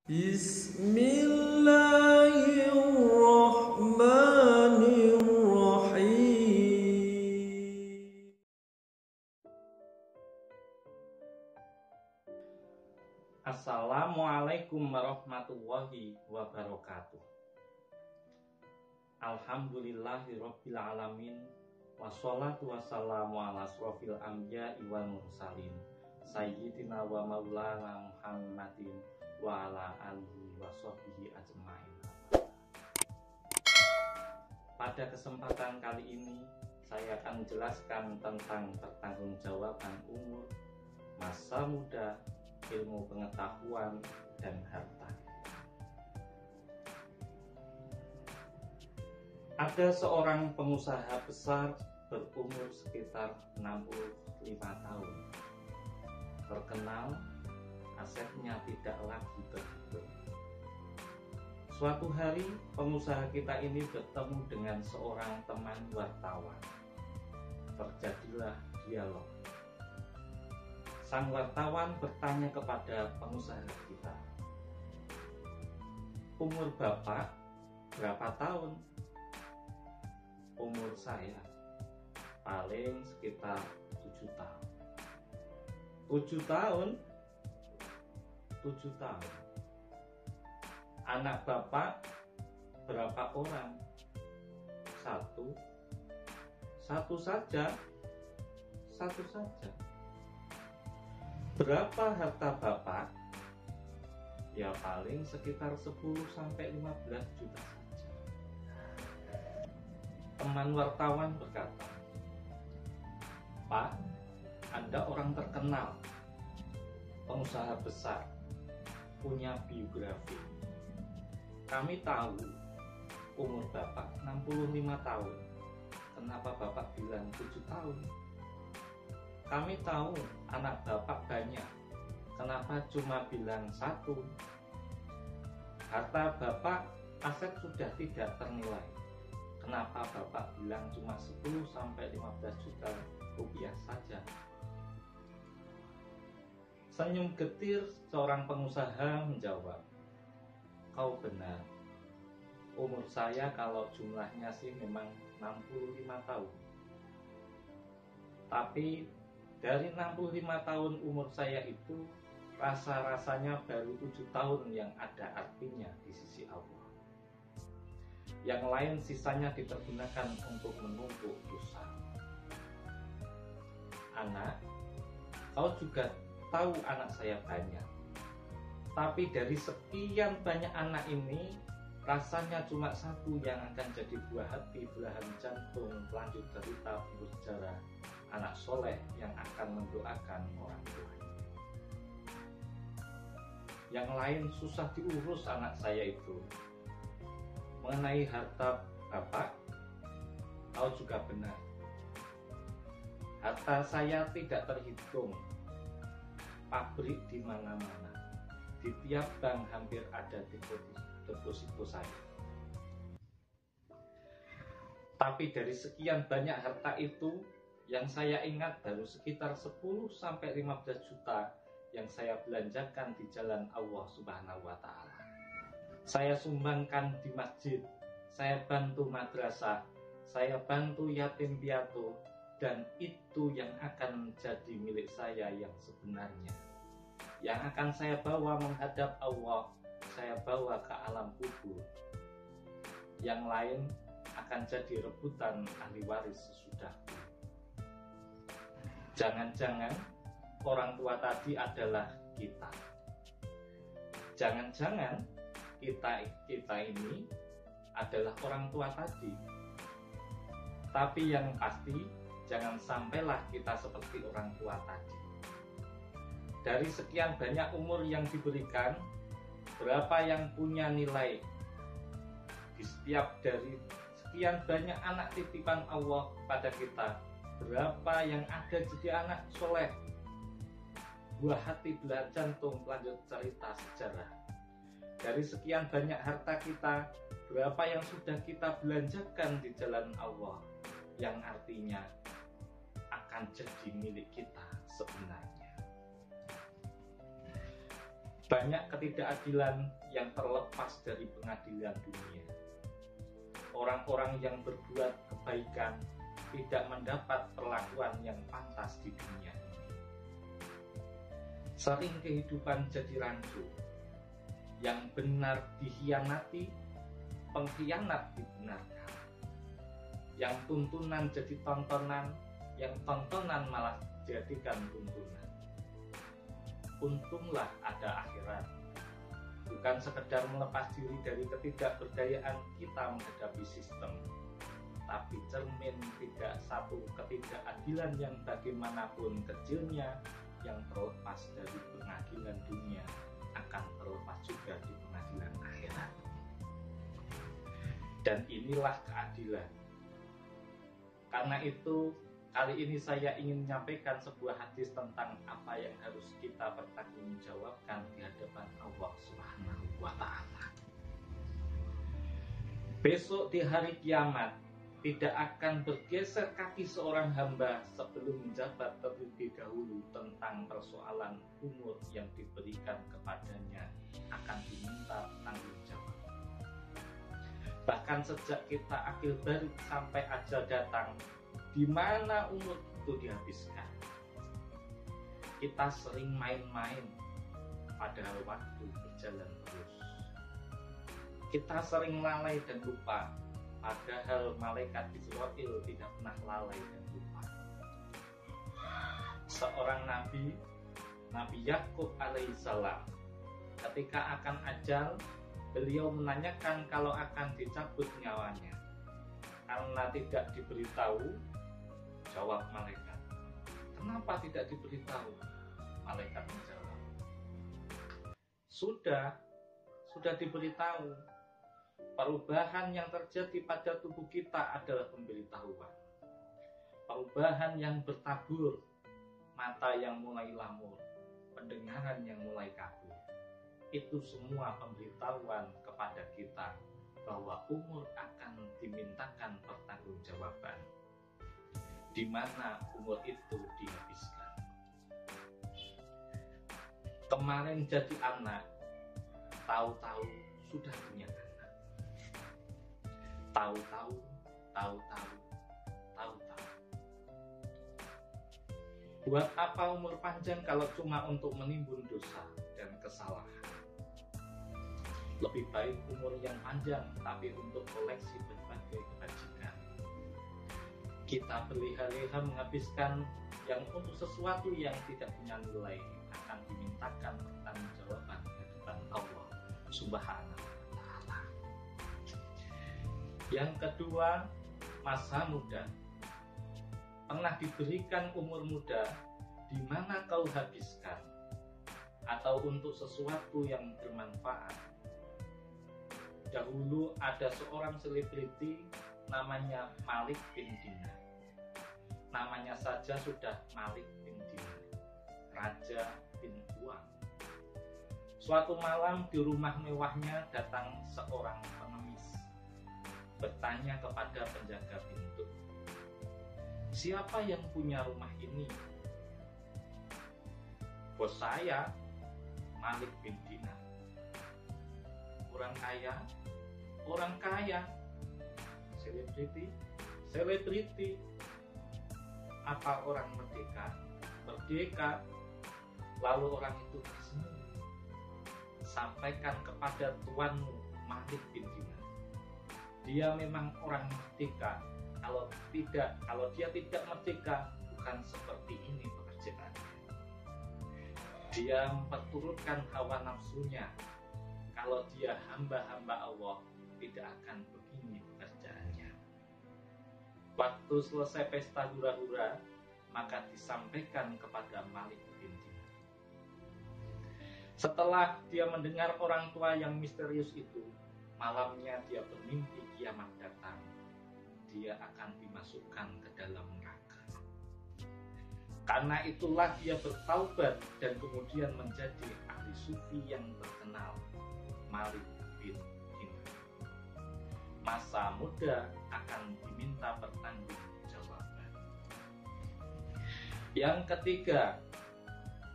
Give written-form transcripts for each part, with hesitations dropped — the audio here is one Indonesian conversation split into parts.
Bismillahirrahmanirrahim. Assalamualaikum warahmatullahi wabarakatuh. Alhamdulillahirabbil alamin. Wassalatu wassalamu ala asrofil anbiya'i wal mursalin sayyidina wa maulana Muhammadin wa ala alihi wa sahbihi ajma'in. Pada kesempatan kali ini saya akan menjelaskan tentang pertanggungjawaban umur, masa muda, ilmu pengetahuan, dan harta. Ada seorang pengusaha besar berumur sekitar 65 tahun. Terkenal, asetnya tidak lagi terhitung. Suatu hari, pengusaha kita ini bertemu dengan seorang teman wartawan. Terjadilah dialog. Sang wartawan bertanya kepada pengusaha kita, "Umur Bapak berapa tahun?" "Umur saya paling sekitar 7 tahun." 7 tahun? 7 tahun. Anak Bapak berapa orang? Satu. Satu saja. Satu saja. Berapa harta Bapak? Ya paling sekitar 10-15 juta saja. Teman wartawan berkata, "Pak, Anda orang terkenal, pengusaha besar, punya biografi. Kami tahu umur Bapak 65 tahun. Kenapa Bapak bilang 7 tahun? Kami tahu anak Bapak banyak. Kenapa cuma bilang 1? Harta Bapak, aset sudah tidak ternilai. Kenapa Bapak bilang cuma 10-15 juta rupiah saja?" Senyum getir seorang pengusaha menjawab, "Kau benar. Umur saya kalau jumlahnya sih memang 65 tahun. Tapi dari 65 tahun umur saya itu, rasa-rasanya baru 7 tahun yang ada artinya di sisi Allah. Yang lain sisanya dipergunakan untuk menumpuk dosa. Anak, kau juga tahu anak saya banyak. Tapi dari sekian banyak anak ini, rasanya cuma satu yang akan jadi buah hati, belahan jantung, lanjut cerita bersejarah anak soleh yang akan mendoakan orang tuanya. Yang lain susah diurus anak saya itu. Mengenai harta Bapak, kau juga benar. Harta saya tidak terhitung. Pabrik di mana-mana. Di tiap bank hampir ada deposito saya. Tapi dari sekian banyak harta itu, yang saya ingat baru sekitar 10-15 juta yang saya belanjakan di jalan Allah Subhanahu wa Ta'ala. Saya sumbangkan di masjid, saya bantu madrasah, saya bantu yatim piatu, dan itu yang akan menjadi milik saya yang sebenarnya. Yang akan saya bawa menghadap Allah, saya bawa ke alam kubur. Yang lain akan jadi rebutan ahli waris sesudahku." Jangan-jangan orang tua tadi adalah kita. Jangan-jangan kita ini adalah orang tua tadi. Tapi yang pasti, jangan sampailah kita seperti orang tua tadi. Dari sekian banyak umur yang diberikan, berapa yang punya nilai? Di setiap dari sekian banyak anak titipan Allah kepada kita, berapa yang ada jadi anak soleh? Buah hati, belahan jantung, lanjut cerita sejarah. Dari sekian banyak harta kita, berapa yang sudah kita belanjakan di jalan Allah, yang artinya akan jadi milik kita sebenarnya. Banyak ketidakadilan yang terlepas dari pengadilan dunia. Orang-orang yang berbuat kebaikan tidak mendapat perlakuan yang pantas di dunia ini. Sering kehidupan jadi rancu. Yang benar dihianati, pengkhianat dibenarkan. Yang tuntunan jadi tontonan, yang tontonan malah jadikan tuntunan. Untunglah ada akhirat. Bukan sekedar melepas diri dari ketidakberdayaan kita menghadapi sistem, tapi cermin tidak satu ketidakadilan yang bagaimanapun kecilnya yang terlepas dari pengadilan dunia akan terlepas juga di pengadilan akhirat. Dan inilah keadilan. Karena itu, kali ini saya ingin menyampaikan sebuah hadis tentang apa yang harus kita pertanggungjawabkan di hadapan Allah Subhanahu wa Ta'ala. Besok di hari kiamat tidak akan bergeser kaki seorang hamba sebelum menjabat terlebih dahulu tentang persoalan umur yang diberikan kepadanya akan diminta tanggung jawab. Bahkan sejak kita akil balik sampai ajal datang, di mana umur itu dihabiskan. Kita sering main-main, padahal waktu berjalan terus. Kita sering lalai dan lupa, padahal malaikat Israfil tidak pernah lalai dan lupa. Seorang nabi, Nabi Yakub alaihissalam, ketika akan ajal, beliau menanyakan kalau akan dicabut nyawanya. Karena tidak diberitahu, jawab malaikat, kenapa tidak diberitahu? Malaikat menjawab, sudah diberitahu. Perubahan yang terjadi pada tubuh kita adalah pemberitahuan. Perubahan yang bertabur, mata yang mulai lamur, pendengaran yang mulai kabur. Itu semua pemberitahuan kepada kita bahwa umur akan dimintakan pertanggungjawaban. Di mana umur itu dihabiskan. Kemarin jadi anak, tahu-tahu sudah punya anak. Tahu-tahu. Buat apa umur panjang kalau cuma untuk menimbun dosa dan kesalahan? Lebih baik umur yang panjang tapi untuk koleksi berbagai kebajikan. Kita berleha-leha menghabiskan yang untuk sesuatu yang tidak punya nilai akan dimintakan pertanggungjawaban di hadapan Allah Subhanahu wa Ta'ala. Yang kedua, masa muda. Pernah diberikan umur muda di mana kau habiskan atau untuk sesuatu yang bermanfaat. Dahulu ada seorang selebriti namanya Malik bin Dinar. Namanya saja sudah Malik bin Dinar, Raja bin Uang. Suatu malam di rumah mewahnya datang seorang pengemis, bertanya kepada penjaga pintu, siapa yang punya rumah ini? Bos saya, Malik bin Dinar. Orang kaya, selebriti. Apa orang merdeka? Lalu orang itu tersenyum. Sampaikan kepada tuanmu, Malik bin Dinar. Dia memang orang merdeka. Kalau dia tidak merdeka, bukan seperti ini pekerjaannya. Dia memperturutkan hawa nafsunya. Kalau dia hamba-hamba Allah, tidak akan begini pekerjaannya. Waktu selesai pesta hura-hura, maka disampaikan kepada Malik bin Dinar. Setelah dia mendengar orang tua yang misterius itu, malamnya dia bermimpi kiamat datang. Dia akan dimasukkan ke dalam neraka. Karena itulah dia bertaubat dan kemudian menjadi ahli sufi yang terkenal, Malik bin Dinar. Masa muda akan diminta pertanggungjawaban. Yang ketiga,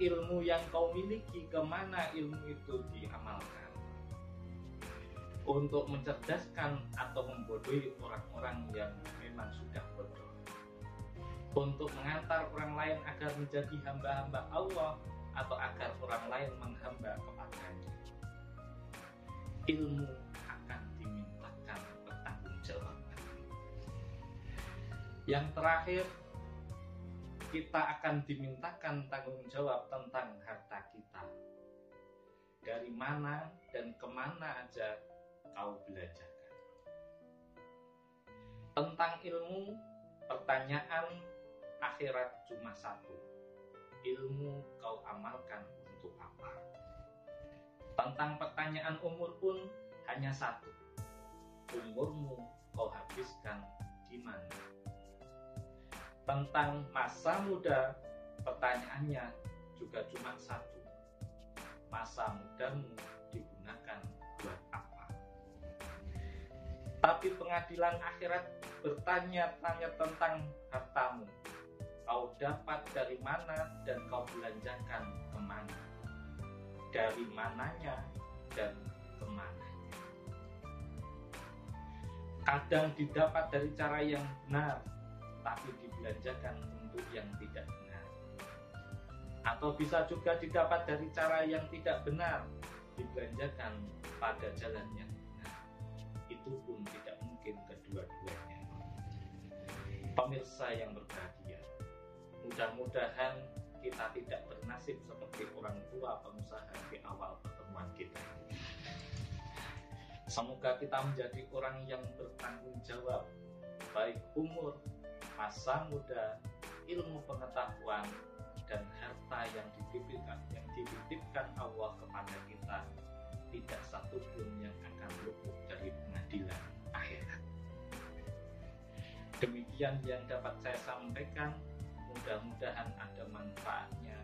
ilmu yang kau miliki, kemana ilmu itu diamalkan? Untuk mencerdaskan atau membodohi orang-orang yang memang sudah bodoh, untuk mengantar orang lain agar menjadi hamba-hamba Allah, atau agar orang lain menghamba kepadanya. Ilmu akan dimintakan pertanggungjawaban. Yang terakhir, kita akan dimintakan tanggung jawab tentang harta kita. Dari mana dan kemana aja kau belanjakan. Tentang ilmu, pertanyaan akhirat cuma satu. Ilmu kau amalkan untuk apa? Tentang pertanyaan umur pun hanya satu. Umurmu kau habiskan di mana? Tentang masa muda, pertanyaannya juga cuma satu. Masa mudamu digunakan buat apa? Tapi pengadilan akhirat bertanya-tanya tentang hartamu. Kau dapat dari mana dan kau belanjakan kemana? Dari mananya dan kemananya? Kadang didapat dari cara yang benar, tapi dibelanjakan untuk yang tidak benar. Atau bisa juga didapat dari cara yang tidak benar, dibelanjakan pada jalan yang benar. Itu pun tidak mungkin kedua-duanya. Pemirsa yang berbahagia, mudah-mudahan kita tidak bernasib seperti orang tua pengusaha di awal pertemuan kita. Semoga kita menjadi orang yang bertanggung jawab, baik umur, masa muda, ilmu pengetahuan, dan harta yang dititipkan Allah kepada kita, tidak satupun yang akan luput dari pengadilan akhirat. Demikian yang dapat saya sampaikan. Mudah-mudahan ada manfaatnya.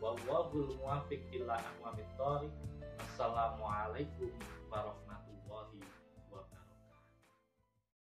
Wallahul muwaffiq ila aqwamit thoriq. Assalamualaikum warahmatullahi wabarakatuh.